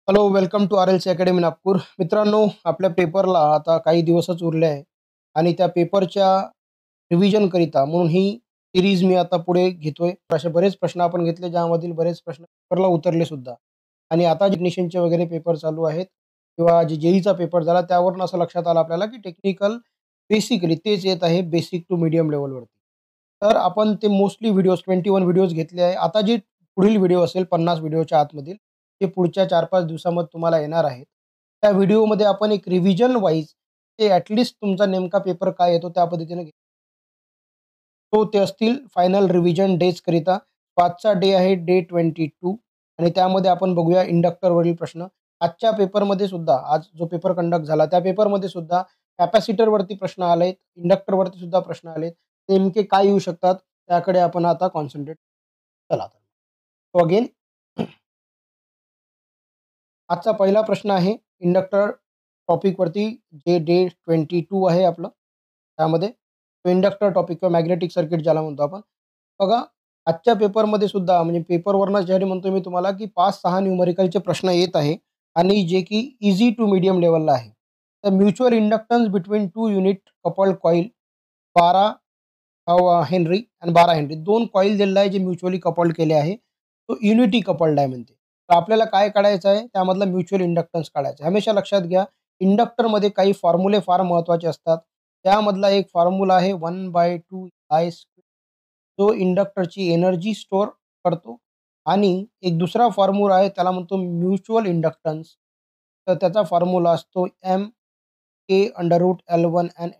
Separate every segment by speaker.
Speaker 1: Hello, welcome to RLC academy Nagpur. मित्रांनो, आपल्या पेपरला आता काही दिवसच उरले आहे आणि त्या पेपरच्या रिव्हिजनकरिता म्हणून ही सीरीज मी आता पुढे घेतोय. असे बरेच प्रश्न आपण घेतले, ज्यामधील बरेच प्रश्न पेपरला उतरले सुद्धा. आणि आता टेक्निशियनचे वगैरे पेपर चालू आहेत किंवा जे जेईचा पेपर झाला, त्यावरून असं लक्षात आलं आपल्याला, की टेक्निकल बेसिकली तेच येत आहे बेसिक टू मीडियम लेव्हलवरती. तर आपण ते मोस्टली व्हिडिओज 21 व्हिडिओज घेतले आहे. आता जे पुढील व्हिडिओ असेल 50 व्हिडिओच्या आतमधील, ते पुढच्या 4-5 दिवसामध्ये तुम्हाला येणार आहेत. त्या व्हिडिओमध्ये आपण एक रिव्हिजन वाईज ते ॲटलीस्ट तुमचा नेमका पेपर काय येतो त्या पद्धतीने तो ते असतील फायनल रिव्हिजन डेजकरिता. आजचा डे आहे डे 22 आणि त्यामध्ये आपण बघूया इंडक्टरवरील प्रश्न. आजच्या पेपरमध्ये सुद्धा आज जो पेपर कंडक्ट झाला त्या पेपरमध्ये सुद्धा कॅपॅसिटरवरती प्रश्न आलेत, इंडक्टरवरती सुद्धा प्रश्न आलेत. नेमके काय येऊ शकतात त्याकडे आपण आता कॉन्सन्ट्रेट चला. सो अगेन आजचा पहिला प्रश्न आहे इंडक्टर टॉपिकवरती जे डे 22 आहे आपलं. त्यामध्ये इंडक्टर टॉपिक किंवा मॅग्नेटिक सर्किट ज्याला म्हणतो आपण. बघा आजच्या पेपरमध्ये सुद्धा म्हणजे पेपरवरनं ज्यासाठी म्हणतोय मी तुम्हाला, की 5-6 न्यूमेरिकलचे प्रश्न येत आहे आणि जे की ईझी टू मीडियम लेव्हलला आहे. तर mutual inductance between 2 unit coupled coil 12 Henry आणि 12 हेनरी 2 कॉईल दिलेला आहे जे म्युच्युअली कपल्ड केले आहे. तो युनिटी कपल्ड आहे म्हणते. तर आपल्याला काय काढायचं आहे त्यामधला म्युच्युअल इंडक्टन्स काढायचा आहे. हमेशा लक्षात घ्या इंडक्टरमध्ये काही फॉर्म्युले फार महत्त्वाचे असतात. त्यामधला एक फॉर्म्युला आहे 1/2 आय स्क्वेअर जो इंडक्टरची एनर्जी स्टोअर करतो आणि एक दुसरा फॉर्म्युला आहे त्याला म्हणतो म्युच्युअल इंडक्टन्स. तर त्याचा फॉर्म्युला असतो K√L1 एन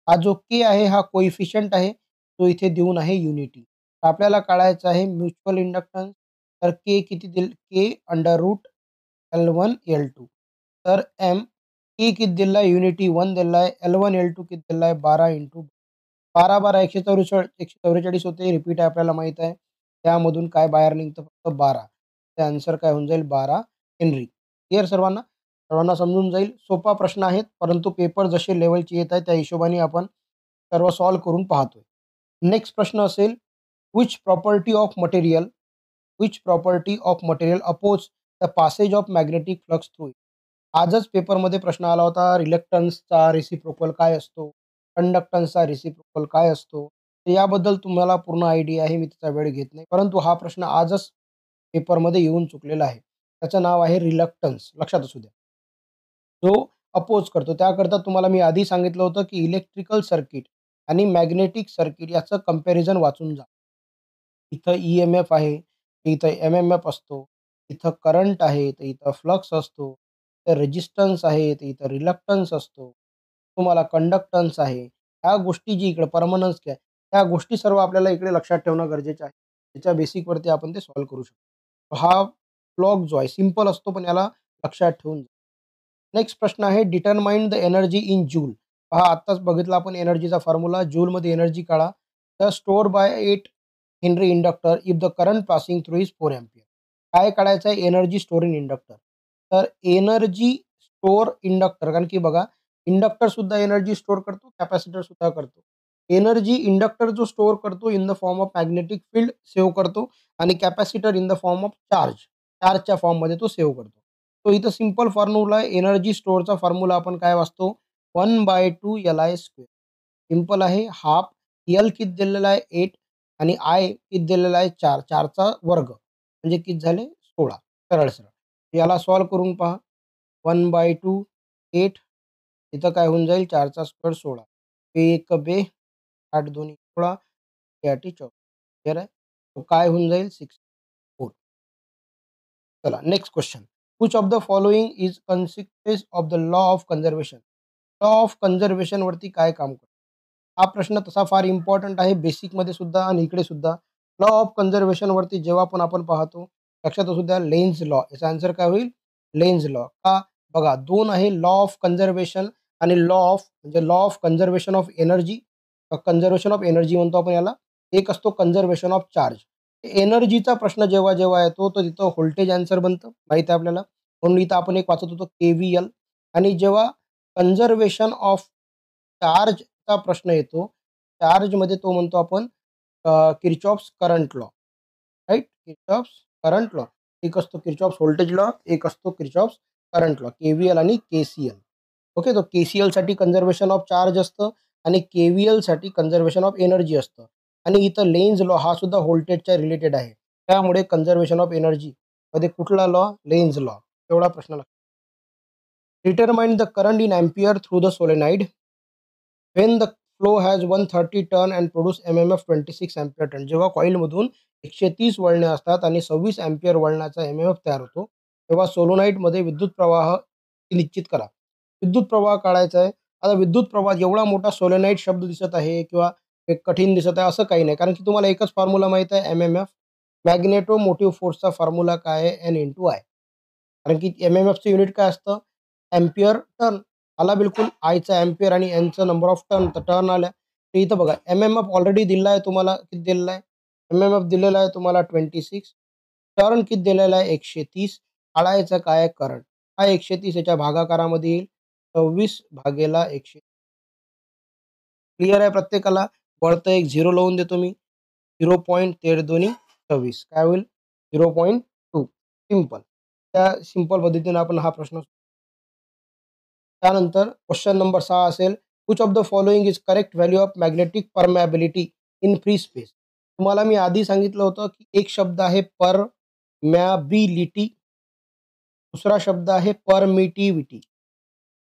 Speaker 1: हा जो के आहे हा कोइफिशियंट आहे. तो इथे देऊन आहे युनिटी. तर आपल्याला काढायचं आहे म्युच्युअल इंडक्टन्स. तर के किती दिल K√L1 L2 तर के किती दिलेला आहे युनिटी 1 दिलेला आहे. L1 L2 किती दिलेला आहे 12 इंटू 12 12 144 होते. रिपीट आहे आपल्याला माहीत आहे. त्यामधून काय बाहेर निघतं फक्त 12. ते आन्सर काय होऊन जाईल 12 हेनरी. क्लिअर सर्वांना? सर्वांना समजून जाईल. सोपा प्रश्न आहेत, परंतु पेपर जसे लेव्हलचे येत आहेत त्या हिशोबाने आपण सर्व सॉल्व्ह करून पाहतोय. नेक्स्ट प्रश्न असेल, which property of material oppose the passage of magnetic flux through it. आजच पेपरमध्ये प्रश्न आला होता रिलक्टन्सचा रेसिप्रोकल काय असतो? कंडक्टन्सचा रेसिप्रोकल काय असतो? तर याबद्दल तुम्हाला पूर्ण आयडिया आहे. मी त्याचा वेळ घेत नाही. परंतु हा प्रश्न आजच पेपरमध्ये येऊन चुकलेला आहे. त्याचं नाव आहे रिलक्टन्स. लक्षात असू द्या. जो अपोज करतो. त्याकरता तुम्हाला मी आधी सांगितलं होतं, की इलेक्ट्रिकल सर्किट आणि मॅग्नेटिक सर्किट याचं कंपॅरिझन वाचून जा. इथं ई-एम-एफ आहे, तर इथं एम-एम-एफ असतो. इथं करंट आहे, तर इथं फ्लक्स असतो. तर रेझिस्टन्स आहे, तर इथं रिलक्टन्स असतो. तुम्हाला कंडक्टन्स आहे. ह्या गोष्टी जी इकडे परमनन्स काय, ह्या गोष्टी सर्व आपल्याला इकडे लक्षात ठेवणं गरजेचं आहे. त्याच्या बेसिकवरती आपण ते सॉल्व्ह करू शकतो. हा ब्लॉक जो आहे सिंपल असतो, पण याला लक्षात ठेवून नेक्स्ट प्रश्न आहे determine the energy in joule. पहा आत्ताच बघितला आपण एनर्जीचा फॉर्म्युला. जूलमध्ये एनर्जी काढा. तर store by 8 henry inductor if the current passing through is 4 ampere. काय काढायचं आहे एनर्जी स्टोअर इन इंडक्टर. तर एनर्जी स्टोअर इंडक्टर कारण की बघा इंडक्टर सुद्धा एनर्जी स्टोअर करतो, कॅपॅसिटर सुद्धा करतो. एनर्जी इंडक्टर जो स्टोअर करतो in the form of magnetic field save करतो आणि capacitor in the form of charge. चार्जच्या फॉर्ममध्ये तो सेव्ह करतो. तो इथं सिंपल फॉर्म्युला आहे. एनर्जी स्टोअरचा फॉर्म्युला आपण काय वाचतो 1/2 Li स्क्वेअर. सिंपल आहे. हाफ एल किती दिलेला आहे 8 आणि आय किती दिलेला आहे 4. 4चा वर्ग म्हणजे किती झाले 16. सरळ-सरळ. याला सॉल्व्ह करून पहा. 1/2 8 इथं काय होऊन जाईल 4चा स्क्वेअर 16. 1 बे 8 दोन्ही 16 8 24. क्लिअर आहे. तो काय होऊन जाईल 64. चला next question. Which of the following is consequence of the law of conservation. Law of conservation वरती काय काम करतो? हा प्रश्न तसा फार इम्पॉर्टंट आहे बेसिकमध्ये सुद्धा आणि इकडे सुद्धा. लॉ ऑफ कन्झर्वेशन वरती जेव्हा पण आपण पाहतो लक्षात असू द्या लेन्झ लॉ. याचा आन्सर काय होईल लेन्झ लॉ. का बघा 2 आहे लॉ ऑफ कन्झर्वेशन आणि लॉ ऑफ म्हणजे law of conservation of energy. Conservation of energy म्हणतो आपण याला. एक असतो कन्झर्वेशन ऑफ चार्ज. एनर्जीचा प्रश्न जेव्हा जेव्हा येतो तर तिथं व्होल्टेज आन्सर बनतं माहिती आहे आपल्याला. म्हणून इथं आपण एक वाचत होतो KVL. आणि जेव्हा कन्झर्वेशन ऑफ चार्जचा प्रश्न येतो, चार्जमध्ये तो म्हणतो आपण Kirchhoff's current law. Right? Kirchhoff's current law. एक असतो किर्चॉफ्स व्होल्टेज लॉ, एक असतो किर्चॉफ्स करंट लॉ, के आणि के ओके. तर के-सी-एलसाठी कन्झर्वेशन ऑफ चार्ज असतं आणि के-व्ही-एलसाठी कन्झर्वेशन ऑफ एनर्जी असतं आणि इथं लेन्झ लॉ हा सुद्धा व्होल्टेजच्या रिलेटेड आहे. त्यामुळे कन्झर्वेशन ऑफ एनर्जी मध्ये कुठला लॉ? Lenz law. एवढा प्रश्न लागतो. Determine the current in ampere through the solenoid when the flow has 130 turn and produce M-M-F 26 ampere turn. जेव्हा कॉइलमधून 130 वळणे असतात आणि 26 अँपिअर वळणाचा एम-एम-एफ तयार होतो, तेव्हा सोलोनाइडमध्ये विद्युत प्रवाह निश्चित करा. विद्युत प्रवाह काढायचा आहे. आता विद्युत प्रवाह एवढा मोठा सोलेनाईड शब्द दिसत आहे किंवा एक कठीण दिसत आहे असं काही नाही. कारण की तुम्हाला एकच फॉर्म्युला माहीत आहे एम-एम-एफ. मॅग्नेटोमोटिव्ह फोर्सचा फॉर्म्युला काय आहे? N/I. कारण की एम-एम-एफचं युनिट काय असतं? Ampere turn. आला बिलकुल. आयचा अँपिअर आणि एनचं नंबर ऑफ टर्न, तर टर्न आल्या. तर इथं बघा एम-एम-एफ ऑलरेडी दिलेला आहे तुम्हाला. किती दिलेला आहे? एम-एम-एफ दिलेला आहे तुम्हाला 26. टर्न किती दिलेला आहे? 130. काढायचं काय आहे? करंट. हा 130 याच्या भागाकारामध्ये येईल. 26/100. क्लिअर आहे प्रत्येकाला? वरतं एक 0 लावून देतो मी. 0.1326 काय होईल? 0.2. सिंपल. त्या सिंपल पद्धतीने आपण हा प्रश्न त्यानंतर क्वेश्चन नंबर 6 असेल, which of the following is correct value of magnetic permeability in free space? तुम्हाला मी आधी सांगितलं होतं, की एक शब्द आहे परमॅबिलिटी, दुसरा शब्द आहे परमिटिव्हिटी.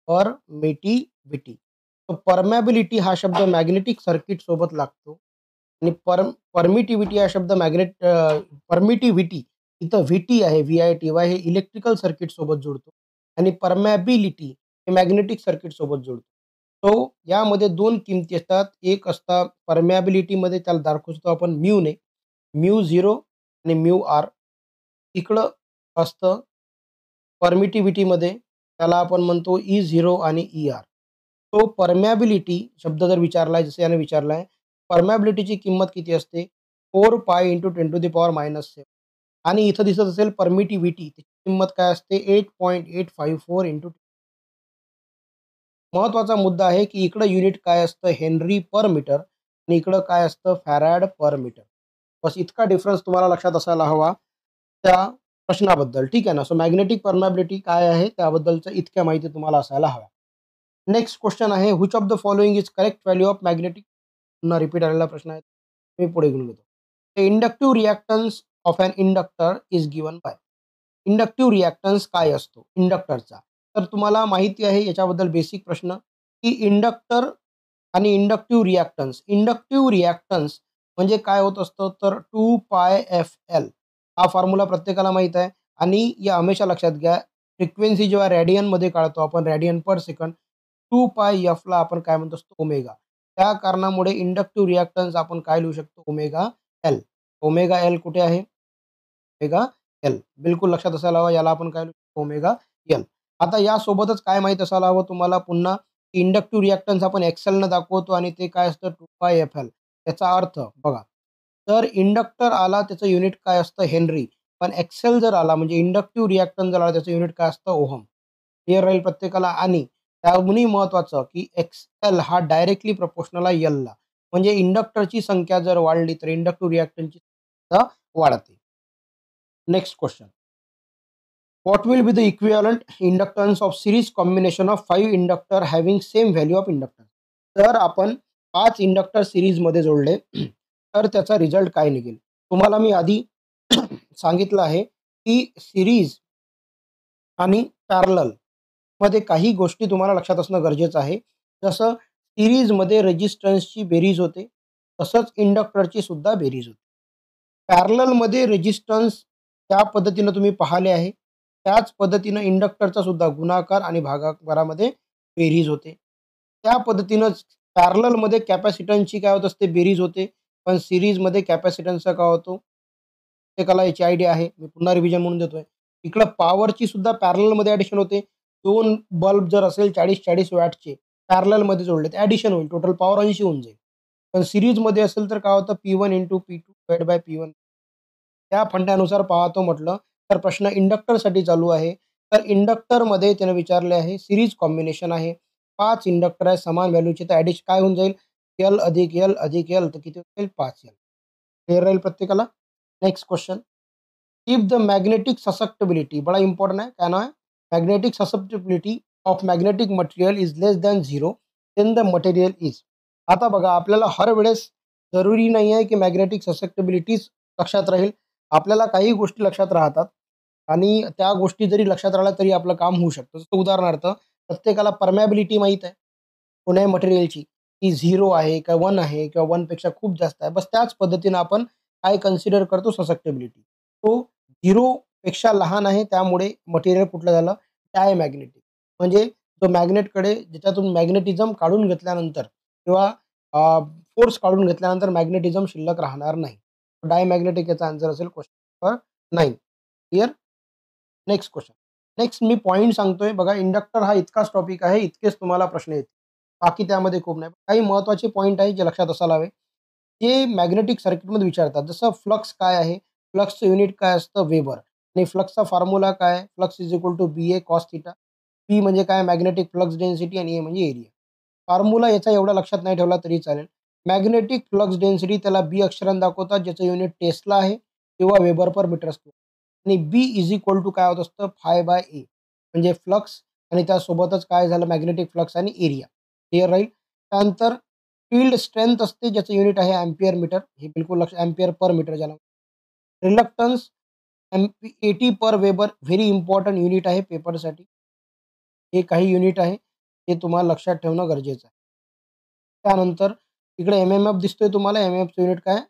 Speaker 1: परमिटिव्हिटी. तर परमॅबिलिटी हा शब्द मॅग्नेटिक सर्किट सोबत लागतो आणि परमिटिव्हिटी हा शब्द परमिटिव्हिटी इथं व्ही-टी आहे, व्ही-आय-टी-वाय हे इलेक्ट्रिकल सर्किट सोबत जोडतो आणि परमॅबिलिटी हे मॅग्नेटिक सर्किट सोबत जोडतो. तो यामध्ये 2 किमती असतात. एक असता परमॅबिलिटीमध्ये त्याला दाखवतो आपण म्यूने, म्यू 0 आणि म्यू आर. इकडं असतं परमिटिव्हिटीमध्ये त्याला आपण म्हणतो ई-0 आणि ई-आर. तो परमॅबिलिटी शब्द जर विचारला आहे, जसं याने विचारला आहे, परमॅबिलिटीची किंमत किती असते? 4 पाय इंटू 10⁻⁷ आणि इथं दिसत असेल परमिटिव्हिटी त्याची किंमत काय असते? 8.854 इंटू. महत्त्वाचा मुद्दा आहे, की इकडं युनिट काय असतं? हेनरी पर मीटर आणि इकडं काय असतं? फॅराड पर मीटर. बस इतका डिफरन्स तुम्हाला लक्षात असायला हवा त्या प्रश्नाबद्दल. ठीक आहे ना? सो मॅग्नेटिक परमॅबिलिटी काय आहे त्याबद्दलचं इतक्या माहिती तुम्हाला असायला हव्या. नेक्स्ट क्वेश्चन आहे, which of the following is correct value of magnetic. पुन्हा रिपीट आलेला प्रश्न आहे. मी पुढे घेऊन घेतो. Inductive reactance of an inductor is given by. Inductive reactance काय असतो इंडक्टरचा? तर तुम्हाला माहिती आहे याच्याबद्दल बेसिक प्रश्न, की इंडक्टर आणि इंडक्टिव्ह रिएक्टन्स. इंडक्टिव्ह रिएक्टन्स म्हणजे काय होत असतं? तर 2πfl हा फॉर्म्युला प्रत्येकाला माहीत आहे आणि या हमेशा लक्षात घ्या, फ्रिक्वेन्सी जेव्हा रेडियनमध्ये काढतो आपण रेडियन पर सेकंड, 2πfला आपण काय म्हणतो असतो? ओमेगा. त्या कारणामुळे इंडक्टिव्ह रिएक्टन्स आपण काय लिहू शकतो? Omega L. ओमेगा एल कुठे आहे? Omega L. बिलकुल लक्षात असायला हवं. याला आपण काय लिहू शकतो? Omega L. आता यासोबतच काय माहीत असायला हवं तुम्हाला पुन्हा, इंडक्टिव्ह रिएक्टन्स आपण एक्सेलनं दाखवतो आणि ते काय असतं? 2πfl. याचा अर्थ बघा, तर इंडक्टर आला त्याचं युनिट काय असतं? हेनरी. पण एक्सेल जर आला म्हणजे इंडक्टिव्ह रिएक्टन्स जर आला त्याचं युनिट काय असतं? ओहम. क्लिअर राहील प्रत्येकाला. आणि त्याहूनही महत्त्वाचं, की एक्सएल हा डायरेक्टली प्रपोर्शनल आहे एलला. म्हणजे इंडक्टरची संख्या जर वाढली तर इंडक्टिव्ह रिएक्टन्सची संख्या वाढते. Next question. What will be the equivalent inductance of series combination of 5 inductor having same value of inductance? तर आपण 5 इंडक्टर सीरीजमध्ये जोडले तर त्याचा रिझल्ट काय निघेल? तुम्हाला मी आधी सांगितलं आहे, की सीरीज आणि पॅरलल मध्ये काही गोष्टी तुम्हाला लक्षात असणं गरजेचं आहे. जसं सीरीजमध्ये रेझिस्टन्सची बेरीज होते, तसंच इंडक्टरची सुद्धा बेरीज होते. पॅरललमध्ये रेझिस्टन्स त्या पद्धतीनं तुम्ही पाहिले आहे. त्याच पद्धतीनं इंडक्टरचा सुद्धा गुणाकार आणि भागाकारामध्ये बेरीज होते. त्या पद्धतीनंच पॅरललमध्ये कॅपॅसिटन्सची काय होत असते? बेरीज होते. पण सीरीजमध्ये कॅपॅसिटन्सचा काय होतो? प्रत्येकाला याची आयडिया आहे. मी पुन्हा रिव्हिजन म्हणून देतोय. इकडं पॉवरची सुद्धा पॅरललमध्ये ॲडिशन होते. 2 बल्ब जर असेल 40-40 वॅटचे पॅरललमध्ये जोडले तर ॲडिशन होईल. टोटल पॉवर 80 होऊन जाईल. पण सीरीजमध्ये असेल तर काय होतं? P1 into P2 divided by P1. त्या फंड्यानुसार पाहतो म्हटलं तर प्रश्न इंडक्टरसाठी चालू आहे. तर इंडक्टरमध्ये त्यानं विचारले आहे सीरीज कॉम्बिनेशन आहे. 5 इंडक्टर आहे समान व्हॅल्यूचे तर ॲडिशन काय होऊन जाईल? L अधिक L अधिक L तर किती होईल? 5L. क्लिअर राहील प्रत्येकाला? Next question. If the magnetic susceptibility बड़ा इंपॉर्टंट है, क्या नाम है? Magnetic susceptibility of magnetic material is less than 0 then the material is. आता बघा आपल्याला हर वेळेस जरुरी नाही आहे की मॅग्नेटिक ससेप्टिबिलिटीज लक्षात राहील. आपल्याला काही गोष्टी लक्षात राहतात आणि त्या गोष्टी जरी लक्षात राहिल्या तरी आपलं काम होऊ शकतं. जसं उदाहरणार्थ प्रत्येकाला परमॅबिलिटी माहीत आहे कोण्याही मटेरियलची, की 0 आहे का 1 आहे किंवा 1 पेक्षा खूप जास्त आहे. बस त्याच पद्धतीनं आपण काय कन्सिडर करतो ससेप्टिबिलिटी. तो 0 पेक्षा लहान आहे त्यामुळे मटेरियल कुठलं झालं? डायमॅग्नेटिक. म्हणजे तो मॅग्नेटकडे ज्याच्यातून मॅग्नेटिझम काढून घेतल्यानंतर किंवा फोर्स काढून घेतल्यानंतर मॅग्नेटिझम शिल्लक राहणार नाही. डायमॅग्नेटिक याचा आन्सर असेल question number 9. Clear? Next question. Next मी पॉइंट सांगतोय बघा, इंडक्टर हा इतकाच टॉपिक आहे, इतकेच तुम्हाला प्रश्न येतील. बाकी त्यामध्ये खूप नाही. काही महत्त्वाचे पॉइंट आहे जे लक्षात असायला हवे. जे मॅग्नेटिक सर्किटमध्ये विचारतात. जसं फ्लक्स काय आहे? फ्लक्सचं युनिट काय असतं? वेबर. आणि फ्लक्सचा फॉर्म्युला काय आहे? Flux is equal to BA cos theta. P म्हणजे काय? मॅग्नेटिक फ्लक्स डेन्सिटी आणि ए म्हणजे एरिया. फॉर्म्युला याचा एवढा लक्षात नाही ठेवला तरी चालेल. मॅग्नेटिक फ्लक्स डेन्सिटी त्याला बी अक्षराने दाखवतात, ज्याचं युनिट टेस्ला आहे किंवा वेबर पर मीटर स्क्वेअर. आणि बी इज इक्वल टू काय होत असतं? फाय बाय ए. म्हणजे फ्लक्स आणि त्यासोबतच काय झालं? मॅग्नेटिक फ्लक्स आणि एरिया. क्लिअर राहील. त्यानंतर फील्ड स्ट्रेंथ असते, ज्याचं युनिट आहे अँपियर मीटर. हे बिलकुल लक्ष अँपियर पर मीटर ज्याला. रिलक्टन्स एटी पर वेबर व्हेरी इम्पॉर्टंट युनिट आहे पेपरसाठी. हे काही युनिट आहे, हे तुम्हाला लक्षात ठेवणं गरजेचं आहे. त्यानंतर इकडे एम-एम-एफ दिसतोय तुम्हाला. एम-एम-एफचं युनिट काय?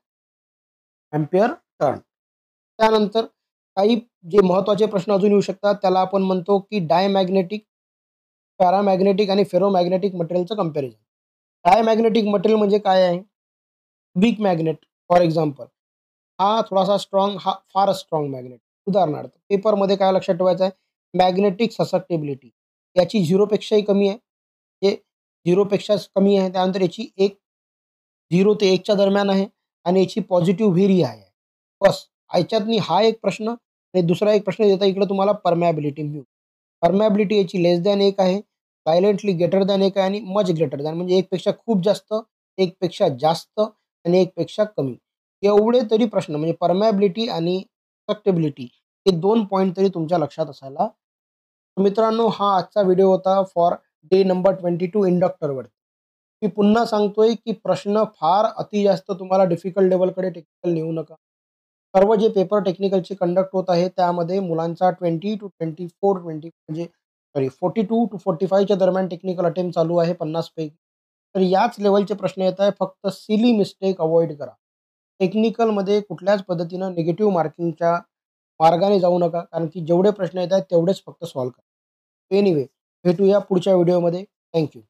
Speaker 1: Ampere turn. त्यानंतर काही जे महत्त्वाचे प्रश्न अजून येऊ शकतात, त्याला आपण म्हणतो की डायमॅग्नेटिक, पॅरामॅग्नेटिक आणि फेरोमॅग्नेटिक मटेरियलचं कंपॅरिझन. डायमॅग्नेटिक मटेरियल म्हणजे काय आहे? Weak magnet for example. हा थोडासा स्ट्रॉंग, हा फारच स्ट्रॉंग मॅग्नेट. उदाहरणार्थ पेपरमध्ये काय लक्षात ठेवायचं आहे? मॅग्नेटिक ससेप्टिबिलिटी याची 0 पेक्षाही कमी आहे. हे 0 पेक्षा कमी आहे. त्यानंतर याची 0 ते 1च्या दरम्यान आहे आणि याची पॉझिटिव्ह व्हेरी आहे. बस ह्याच्यातनी हा एक प्रश्न आणि दुसरा एक प्रश्न देता इकडे तुम्हाला परमॅबिलिटी म्यू. परमॅबिलिटी याची लेस दॅन 1 आहे, सायलेंटली ग्रेटर दॅन 1 आहे आणि मच ग्रेटर दॅन म्हणजे 1 पेक्षा खूप जास्त, 1 पेक्षा जास्त आणि 1 पेक्षा कमी. एवढे तरी प्रश्न म्हणजे परमॅबिलिटी आणि ससेप्टिबिलिटी हे 2 पॉइंट तरी तुमच्या लक्षात असायला. तर मित्रांनो, हा आजचा व्हिडिओ होता फॉर डे नंबर 22 इंडक्टरवर. मी पुन्हा सांगतोय की प्रश्न फार अति जास्त तुम्हाला डिफिकल्ट लेव्हलकडे टेक्निकल नेऊ नका. सर्व जे पेपर टेक्निकलचे कंडक्ट होत आहे त्यामध्ये मुलांचा 20 टू 24 म्हणजे 42 टू 45च्या दरम्यान टेक्निकल अटेम्प्ट चालू आहे 50 पैकी. तर याच लेव्हलचे प्रश्न येत आहे. फक्त सिली मिस्टेक अव्हॉइड करा. टेक्निकलमध्ये कुठल्याच पद्धतीनं निगेटिव्ह मार्किंगच्या मार्गाने जाऊ नका. कारण की जेवढे प्रश्न येत आहेत तेवढेच फक्त सॉल्व्ह करा. एनिवे, भेटूया पुढच्या व्हिडिओमध्ये. Thank you.